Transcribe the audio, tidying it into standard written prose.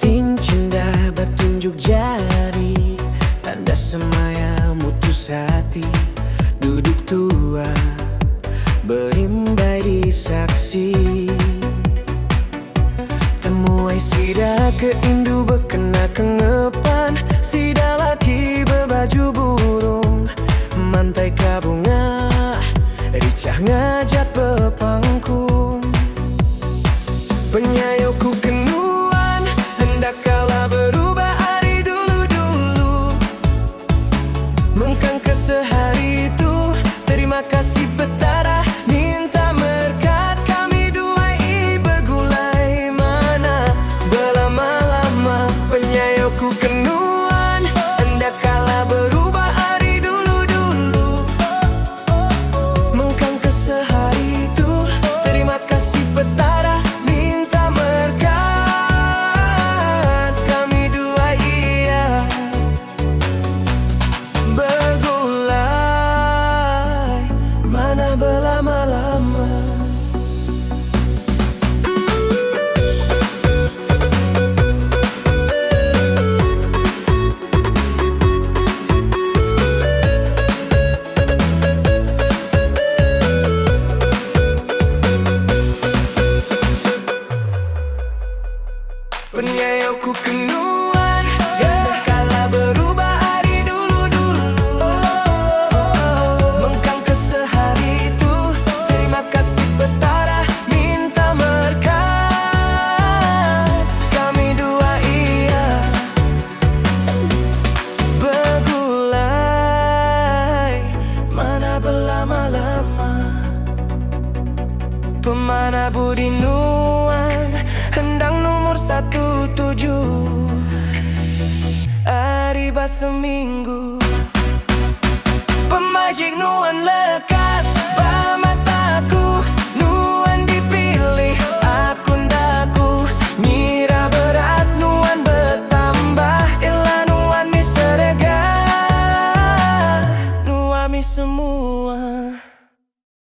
Tinjenda bertunjuk jari, tanda semaya mutus hati. Duduk tua berimbai di saksi, temuai sida keindu berkena kengepan. Sida laki berbaju burung, mantai kabunga ricah ngajak bepangku. Penyayuku kenuan, hendak kala berubah hari dulu-dulu. Mengkang ke sehari itu, terima kasih petara, minta berkat kami dua bergulai. Mana berlama-lama penyayuku kenuan, hendak kala berubah hari dulu-dulu. Mengkang ke sehari itu, terima kasih petara, berlama-lama. Penyayuku kenuan, hendak kala berubah hari dulu-dulu. Mengkang ke sehari itu, terima kasih petara, minta berkat kami dua bergulai. Mana berlama-lama pemana budi nuan, hendang nomor 17 hari seminggu. Pemajik nuan lekat